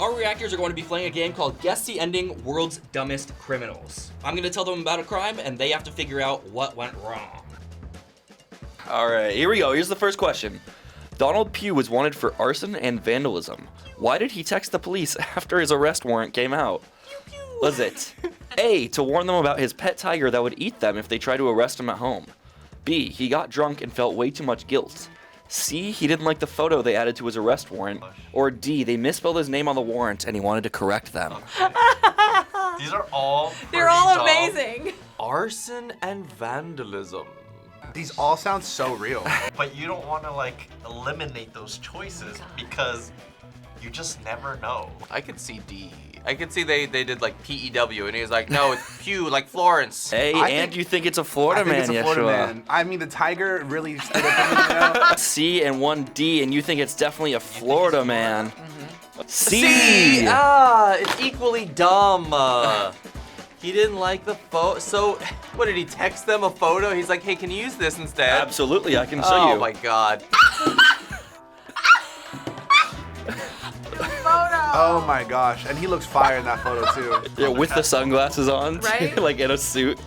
Our reactors are going to be playing a game called Guess the Ending World's Dumbest Criminals. I'm going to tell them about a crime, and they have to figure out what went wrong. All right, here we go. Here's the first question. Donald Pugh was wanted for arson and vandalism. Why did he text the police after his arrest warrant came out? Was it A, to warn them about his pet tiger that would eat them if they tried to arrest him at home? B, he got drunk and felt way too much guilt. C, he didn't like the photo they added to his arrest warrant. Or D, they misspelled his name on the warrant and he wanted to correct them. These are all They're all dumb. amazing. Arson and vandalism. These all sound so real. But you don't want to like eliminate those choices because you just never know. I could see D. I could see they did like PEW and he was like, no, it's Pew, like Florence. Hey, and you think it's a Florida man, it's a Florida Yeshua. man. I mean, the tiger really stood up for me, you know? C and 1D, and you think it's definitely a Florida man. C! It's equally dumb. He didn't like the photo. So, what did he text them a photo? He's like, hey, can you use this instead? Absolutely, I can show you. Oh my god. Oh my gosh, and he looks fire in that photo too. Yeah, with the sunglasses on, Right? like in a suit.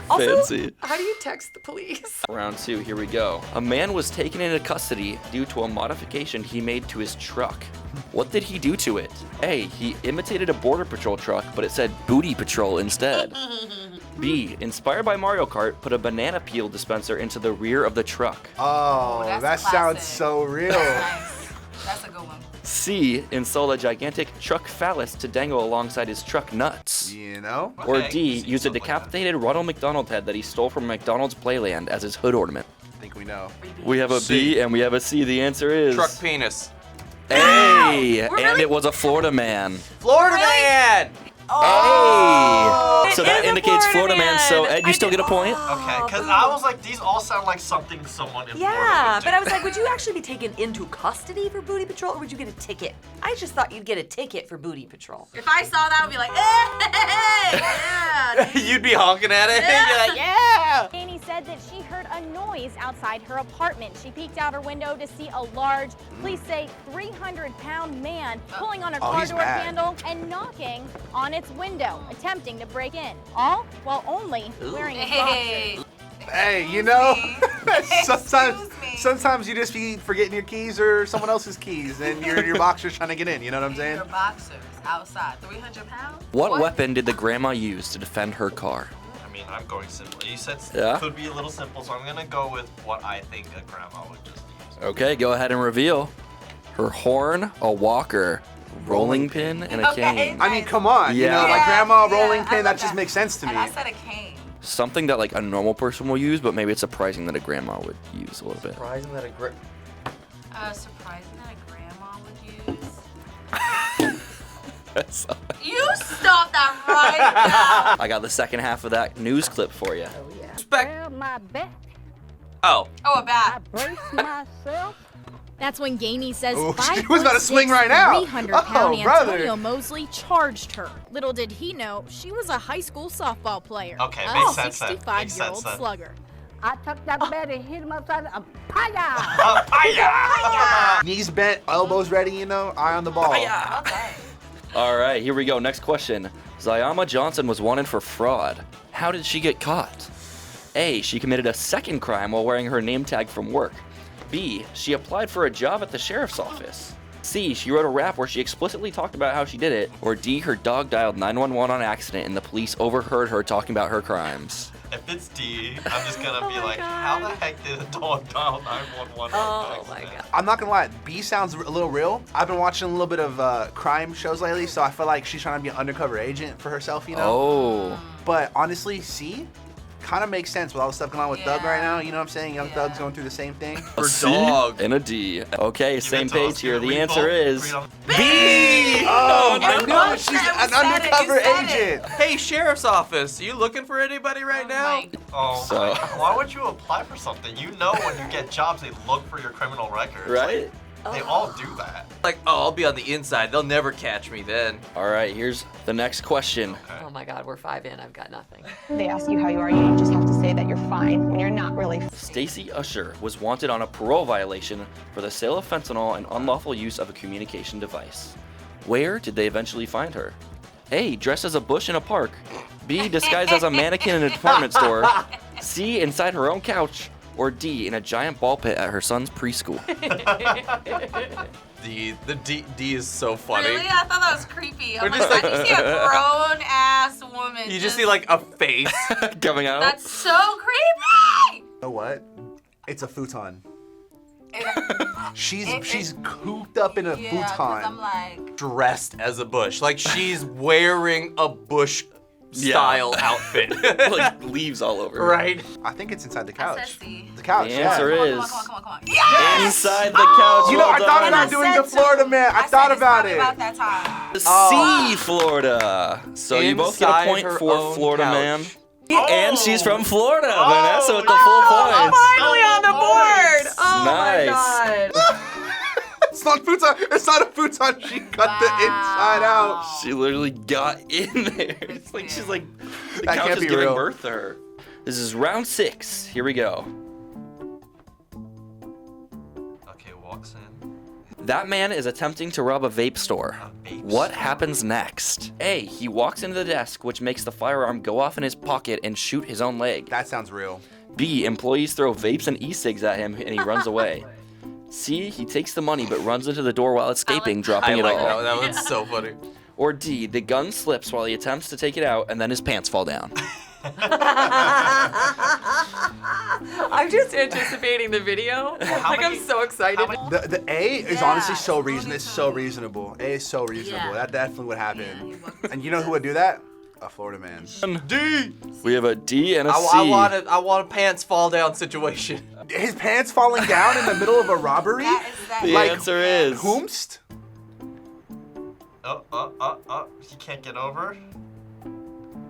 Also, Fancy. how do you text the police? Round 2, here we go. A man was taken into custody due to a modification he made to his truck. What did he do to it? A, he imitated a border patrol truck, but it said booty patrol instead. B, inspired by Mario Kart, put a banana peel dispenser into the rear of the truck. Oh, that's that classic. sounds so real. Nice. That's a good one. C, installed a gigantic truck phallus to dangle alongside his truck nuts. You know? Or Okay, D, see used a stuff like that. decapitated Ronald McDonald head that he stole from McDonald's Playland as his hood ornament. I think we know. We have a B and we have a C. The answer is Truck penis. A, and really- it was a Florida man. Florida man! A. It So that is a indicates Florida man. So man. Ed, you still get a point? Okay, because I was like, these all sound like something someone in Florida Yeah, would do. but I was like, would you actually be taken into custody for booty patrol, or would you get a ticket? I just thought you'd get a ticket for booty patrol. If I saw that, I'd be like, hey, yeah. You'd be honking at it and you're like, yeah! Annie said that she heard a noise outside her apartment. She peeked out her window to see a large, please say 300-pound man pulling on her car he's door mad. handle and knocking on its window, attempting to break in. All while only wearing boxers. Hey, you know, sometimes you just be forgetting your keys or someone else's keys, and your boxer's trying to get in. You know what I'm saying? Your boxers outside, 300 pounds? What weapon did the grandma use to defend her car? I mean, I'm going simple. You said Yeah? could be a little simple, so I'm gonna go with what I think a grandma would just use. Okay, go ahead and reveal. Her horn, a walker, rolling pin, and a cane. I mean, come on. You Yeah. know, like grandma Yeah, rolling I pin, love that just that. makes sense to me. And I said a cane. Something that like a normal person will use, but maybe it's surprising that a grandma would use a little bit. Surprising that a great. Surprising that a grandma would use. You stop that right now. I got the second half of that news clip for you. Well, my back, Oh. Oh, a bat. brace myself. That's when Gainey says Oh, she was about to swing right now. 300-pound Oh, brother. Antonio Mosley charged her. Little did he know, she was a high school softball player. Okay, a makes sense then. 65-year-old Makes sense then. slugger. I took that bat and hit him upside the paya. Knees bent, elbows ready, you know, eye on the ball. Okay. All right, here we go. Next question. Zayama Johnson was wanted for fraud. How did she get caught? A, she committed a second crime while wearing her name tag from work. B, she applied for a job at the sheriff's office. C, she wrote a rap where she explicitly talked about how she did it. Or D, her dog dialed 911 on accident and the police overheard her talking about her crimes. If it's D, I'm just gonna be my like, God. how the heck did a dog dial 911? Oh my god. I'm not gonna lie, B sounds a little real. I've been watching a little bit of crime shows lately, so I feel like she's trying to be an undercover agent for herself, you know? Oh. But honestly, C kind of makes sense with all the stuff going on with Thug Yeah. right now. You know what I'm saying? Young Yeah. Thug's going through the same thing. A For C dog. and a D. Okay, Give same it to us. page here. We The answer both is agreed on- B. Oh, You I both know she's said- an said it, you undercover said it. agent. Hey, sheriff's office, you looking for anybody right now? My- Oh, So- my- why would you apply for something? You know when you get jobs, they look for your criminal records. Right? Like, they all do that. Like, oh, I'll be on the inside. They'll never catch me then. All right, here's the next question. Oh my god, we're 5 in. I've got nothing. They ask you how you are, you just have to say that you're fine when you're not really. Stacey Usher was wanted on a parole violation for the sale of fentanyl and unlawful use of a communication device. Where did they eventually find her? A. Dressed as a bush in a park. B. Disguised as a mannequin in a department store. C. Inside her own couch. Or D. In a giant ball pit at her son's preschool. The D is so funny. Really? I thought that was creepy. I'm We're like, just why do you see a grown ass woman? You just see like a face. Coming out. That's so creepy! You know what? It's a futon. She's cooped up in a futon. I'm like, Dressed as a bush. Like she's wearing a bush style outfit. Like leaves all over. Right? I think it's inside the couch. C. The couch, The yeah. answer is Come on. Yes! inside the couch. You know, I Well thought done. about doing the Florida man. I thought about it. About that time. C, Florida. So you both get a Inside point her for own Florida couch. man. And she's from Florida. Vanessa with the full points. Finally on the board! Oh Nice. my god. It's not futon. It's not a futon. She cut the inside out. She literally got in there. It's like she's like the That couch can't is be giving real. birth to her. This is round 6. Here we go. Okay, walks in. That man is attempting to rob a vape store. A vape What store. happens next? A. He walks into the desk, which makes the firearm go off in his pocket and shoot his own leg. That sounds real. B. Employees throw vapes and e-cigs at him and he runs away. C. He takes the money but runs into the door while escaping, dropping I it like all. that. That one's so funny. Or D. The gun slips while he attempts to take it out and then his pants fall down. I'm just anticipating the video. Like, I'm so excited. The A is honestly so it's reasonable. It's so reasonable. A is so reasonable. Yeah. That definitely would happen. And you know who would do that? A Florida man. D. We have a D and a C. I want a pants fall down situation. His pants falling down in the middle of a robbery? The Like, answer is Whomst? He can't get over.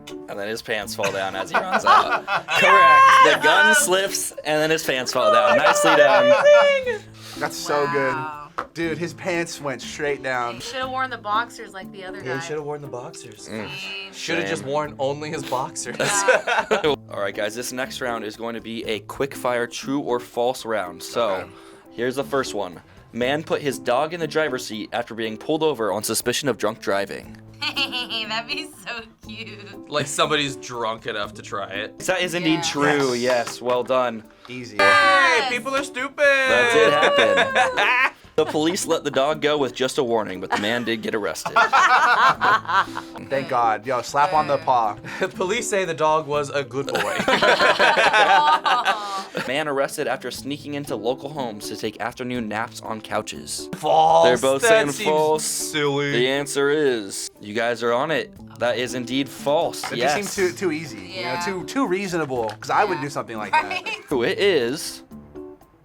and then his pants fall down as he runs out. Correct. The gun slips and then his pants fall down. Nicely done. That's so good. Dude, his pants went straight down. Should have worn the boxers like the other guy. He should have worn the boxers. Mm. Should have just worn only his boxers. All right, guys, this next round is going to be a quick fire true or false round. So, here's the first one. Man put his dog in the driver's seat after being pulled over on suspicion of drunk driving. That'd be so cute. Like somebody's drunk enough to try it. That is indeed true. Yes, well done. Easy. Hey, people are stupid. That did happen. The police let the dog go with just a warning, but the man did get arrested. Thank God. Yo, slap on the paw. Police say the dog was a good boy. Man arrested after sneaking into local homes to take afternoon naps on couches. False. They're both That saying seems false. silly. The answer is, you guys are on it. That is indeed false. It Yes. just seemed too easy. Yeah. You know, too reasonable. Because I would do something like that. It is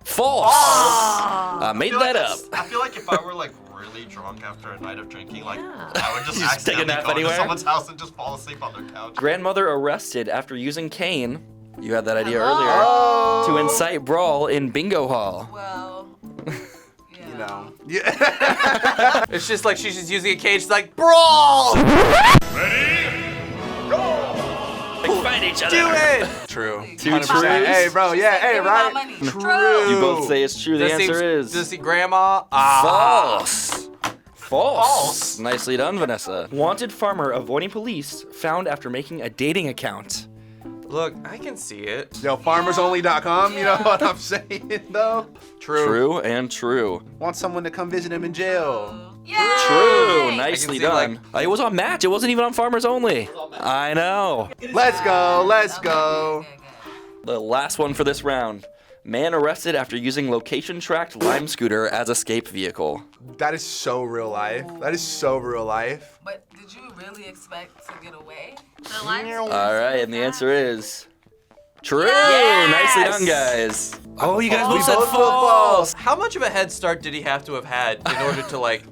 false. I made that up. I feel like if I were like really drunk after a night of drinking, like I would just Just take a accidentally nap go anywhere? into someone's house and just fall asleep on their couch. Grandmother arrested after using cane. You had that idea earlier. To incite brawl in bingo hall. Well, You know. Yeah. It's just like she's just using a cage. She's like, brawl! Like, fight each other. Do it! True. 2 100%. truths. Hey, bro. Yeah. Hey, Give me my right? money. True. You both say it's true. The Does answer is Does he grandma? false. False. Nicely done, Vanessa. Wanted farmer avoiding police found after making a dating account. Look, I can see it. Yo, farmersonly.com. You know what I'm saying, though? True and true. Want someone to come visit him in jail. True. I Nicely can see, done. It was on Match. It wasn't even on Farmers Only. I know. Let's go. Let's go. The last one for this round. Man arrested after using location-tracked Lime scooter as escape vehicle. That is so real life. That is so real life. but did you really expect to get away? All right, and the answer is true. Nicely done, guys. Oh, you guys both said both put false. How much of a head start did he have to have had in order to like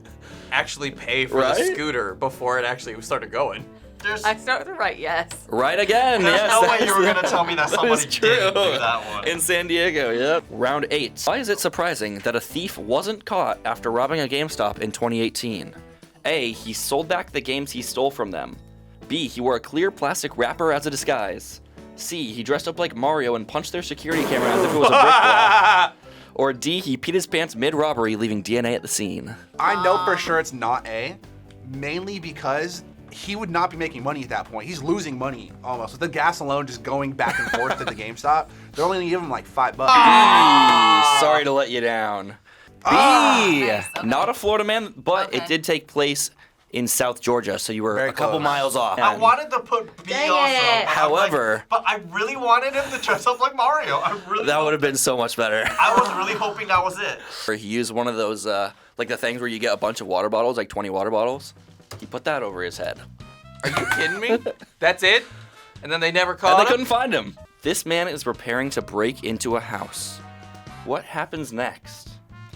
actually pay for the Right? scooter before it actually started going? There's I started right, yes. Right again. There's Yes, no way that you is were the- gonna tell me that that somebody is true. didn't do that one. In San Diego, yep. Round 8. Why is it surprising that a thief wasn't caught after robbing a GameStop in 2018? A. He sold back the games he stole from them. B. He wore a clear plastic wrapper as a disguise. C. He dressed up like Mario and punched their security camera as if it was a brick wall. Or D. He peed his pants mid-robbery, leaving DNA at the scene. I know for sure it's not A. mainly because he would not be making money at that point. He's losing money almost. With the gas alone just going back and forth to the GameStop, they're only gonna give him like $5. Sorry to let you down. B, Nice, okay. not a Florida man, but Okay. it did take place in South Georgia, so you were Very a couple close. miles off. I wanted to put B Dang also. it. But I'm like- However- but I really wanted him to dress up like Mario. I really That would have been so much better. I was really hoping that was it. Or he used one of those, like the things where you get a bunch of water bottles, like 20 water bottles. He put that over his head. Are you kidding me? That's it? And then they never And caught they him? couldn't find him. This man is preparing to break into a house. What happens next?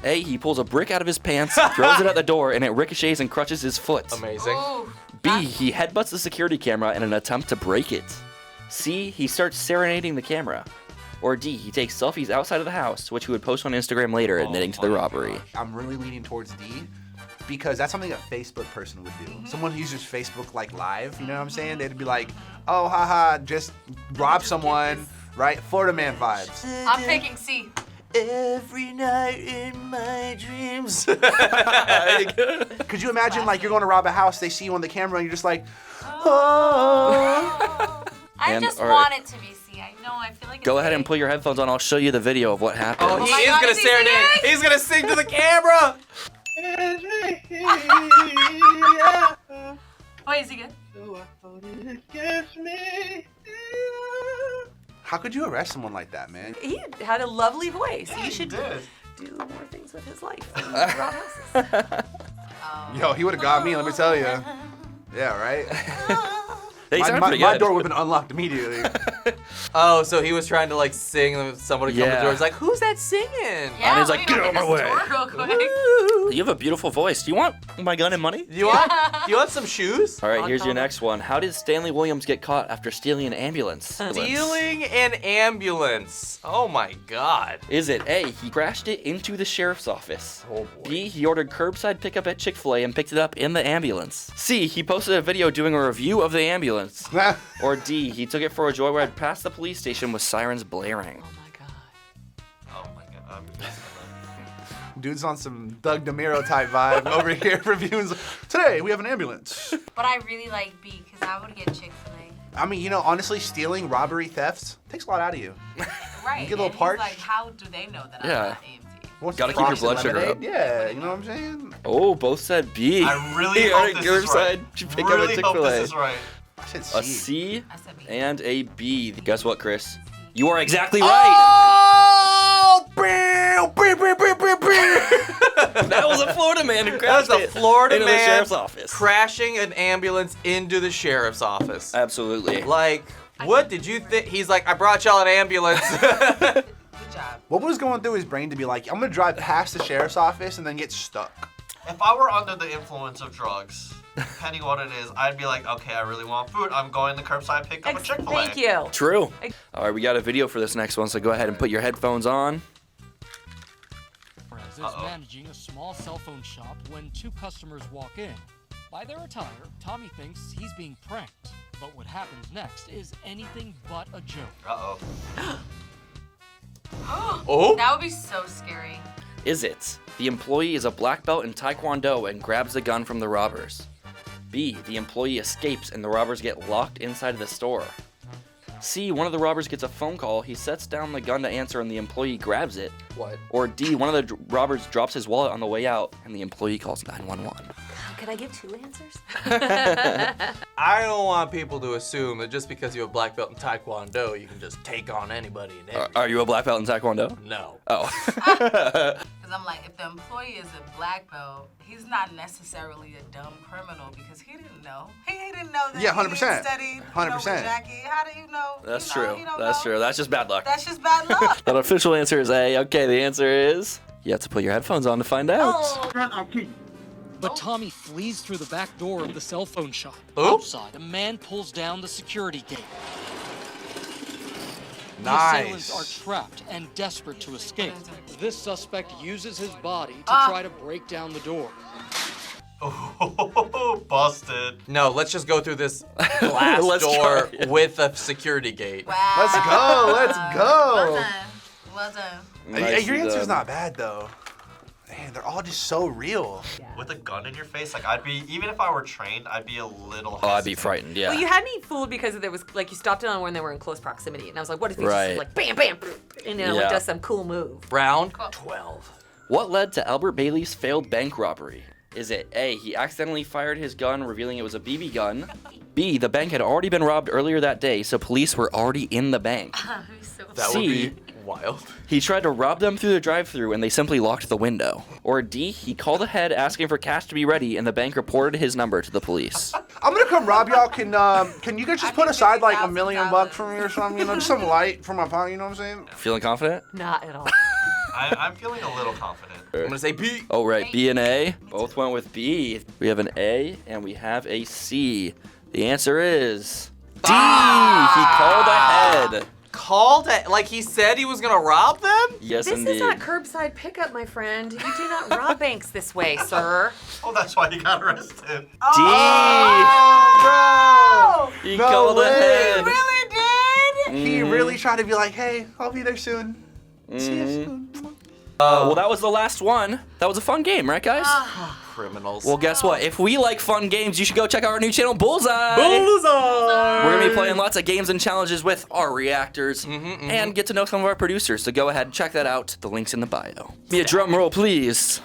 A, he pulls a brick out of his pants, throws it at the door, and it ricochets and crushes his foot. Amazing. Ooh. B, he headbutts the security camera in an attempt to break it. C, he starts serenading the camera. Or D, he takes selfies outside of the house, which he would post on Instagram later, admitting to the robbery. I'm really leaning towards D because that's something a Facebook person would do. Someone who uses Facebook like live, you know what I'm saying? They'd be like, oh, haha, just rob someone, right? Florida man vibes. I'm picking C. Every night in my dreams. Could you imagine like you're going to rob a house, they see you on the camera, and you're just like, oh. I And- just all right. want it to be C. I know. I feel like it's Go ahead A. and put your headphones on. I'll show you the video of what happened. Oh, he my is God, gonna is he serenade. singing? He's gonna sing to the camera. Oh, is he good? How could you arrest someone like that, man? He had a lovely voice. He should did. do more things with his life than rob houses. Yo, he would have got me, let me tell you. Yeah, right? They sound My pretty good. door would have been unlocked immediately. Oh, so he was trying to like sing and somebody come to the Yeah. door. He's like, who's that singing? Yeah, he's like, let me "Get open out of my this way." door real quick. You have a beautiful voice. Do you want my gun and money? You want some shoes? All right, here's your next one. How did Stanley Williams get caught after stealing an ambulance? Stealing an ambulance. Oh my God. Is it A, he crashed it into the sheriff's office? Oh boy. B, he ordered curbside pickup at Chick-fil-A and picked it up in the ambulance? C, he posted a video doing a review of the ambulance? Or D, he took it for a joyride past the police station with sirens blaring? Oh my God. Oh my god. Dude's on some Doug DeMiro type vibe over here reviewing. Today, we have an ambulance. But I really like B because I would get Chick-fil-A. I mean, you know, honestly, stealing, robbery, thefts takes a lot out of you. Right. get a little and he's parched. like, how do they know that Yeah. I'm not AMT? What's Gotta the keep your frosted blood sugar lemonade? up. Yeah, you know what I'm saying? Oh, both said B. I really He hope ordered this is right. curbside pick up Really at hope Chick-fil-A. this is right. I said A C. C I said B. and a B. Guess what, Chris? You are exactly right. Oh! That was a Florida man who That crashed was a it Florida into man the sheriff's office. crashing an ambulance into the sheriff's office. Absolutely. Like, what did you think? He's like, I brought y'all an ambulance. Good job. What was going through his brain to be like, I'm gonna drive past the sheriff's office and then get stuck? If I were under the influence of drugs, depending what it is, I'd be like, okay, I really want food. I'm going to curbside pick up a Chick-fil-A. Thank you. True. All right, we got a video for this next one, so go ahead and put your headphones on. Is managing a small cell phone shop when two customers walk in. By their attire, Tommy thinks he's being pranked. But what happens next is anything but a joke. Uh-oh. Oh? That would be so scary. Is it the employee is a black belt in Taekwondo and grabs the gun from the robbers? B, the employee escapes and the robbers get locked inside of the store? C, one of the robbers gets a phone call, he sets down the gun to answer and the employee grabs it? What? Or D, one of the robbers drops his wallet on the way out and the employee calls 911? Can I give two answers? I don't want people to assume that just because you have black belt in Taekwondo, you can just take on anybody and everything. Are you a black belt in Taekwondo? No. Oh. Because I'm like, if the employee is a black belt, he's not necessarily a dumb criminal because he didn't know. He didn't know that. Yeah, 100%. He didn't study, 100%. Jackie. How do you know? That's You know, true. you don't That's know. true. That's just bad luck. That's just bad luck. That official answer is A. Okay, the answer is you have to put your headphones on to find out. Oh. But Tommy flees through the back door of the cell phone shop. Oops. Outside, a man pulls down the security gate. The Nice. assailants are trapped and desperate to escape. This suspect uses his body to try to break down the door. Oh, busted. No, let's just go through this glass Let's door try. with a security gate. Wow. Let's go, let's Well go. done. Well done. Hey, your answer's not bad though. Man, they're all just so real. With a gun in your face, like I'd be, even if I were trained, I'd be a little hesitant. Oh, I'd be frightened, yeah. Well, you had me fooled because there was like you stopped it on when they were in close proximity, and I was like, what if he Right. just like bam, bam, and then like Yeah. does some cool move? Round 12. What led to Albert Bailey's failed bank robbery? Is it A, he accidentally fired his gun revealing it was a BB gun? B, the bank had already been robbed earlier that day, so police were already in the bank? That would C, be wild. he tried to rob them through the drive-thru and they simply locked the window? Or D, he called ahead asking for cash to be ready and the bank reported his number to the police? I'm gonna come rob y'all. Can you guys just put aside like $1 million for me or something? You know, just some light for my pocket. You know what I'm saying? Feeling confident? Not at all. I'm feeling a little confident. I'm gonna say B. Oh, right, B and A. Both went with B. We have an A and we have a C. The answer is D. He called ahead. Called it like he said he was gonna rob them? Yes, This indeed. is not curbside pickup, my friend. You do not rob banks this way, sir. Oh, that's why you got arrested. D. Bro! He No called way. ahead. Really did? He really tried to be like, hey, I'll be there soon. See you soon. Well, that was the last one. That was a fun game, right, guys? Criminals. Well, guess what? If we like fun games, you should go check out our new channel, Bullseye. Bullseye! We're gonna be playing lots of games and challenges with our reactors and get to know some of our producers. So go ahead and check that out. The link's in the bio. Give me a drum roll, please.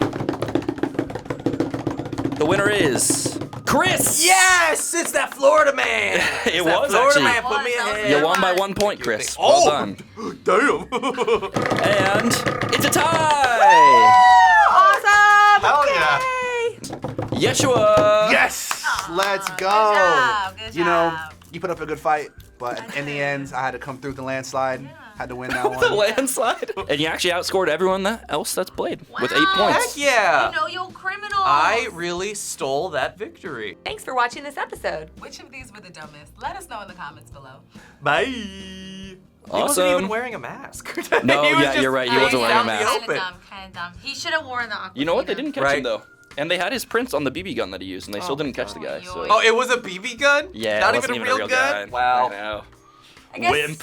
The winner is Chris. Yes! It's that Florida man! It It's that was Florida actually. man put me ahead. You won by 1 point, Chris. Oh! Well done. Damn! And it's a tie. Awesome! Hell okay. yeah. Yeshua. Yes! Let's go. Good job. Good You know, job. you put up a good fight, but in the end, I had to come through the landslide. Had to win that The one. landslide. And you actually outscored everyone else that's played with 8 Wow. points. Heck yeah! You know your criminals. I really stole that victory. Thanks for watching this episode. Which of these were the dumbest? Let us know in the comments below. Bye! He wasn't Awesome. even wearing a mask. No, He was yeah, just you're right. He facing wasn't wearing a out in the mask. Kind of open. dumb. Kind of dumb. He should have worn the aqua. You know what? They didn't catch Right. him though, and they had his prints on the BB gun that he used, and they still didn't catch the guy. So Yoink. Oh, it was a BB gun? yeah, Not it even wasn't a real gun? guy. Wow. I know. I guess Wimp.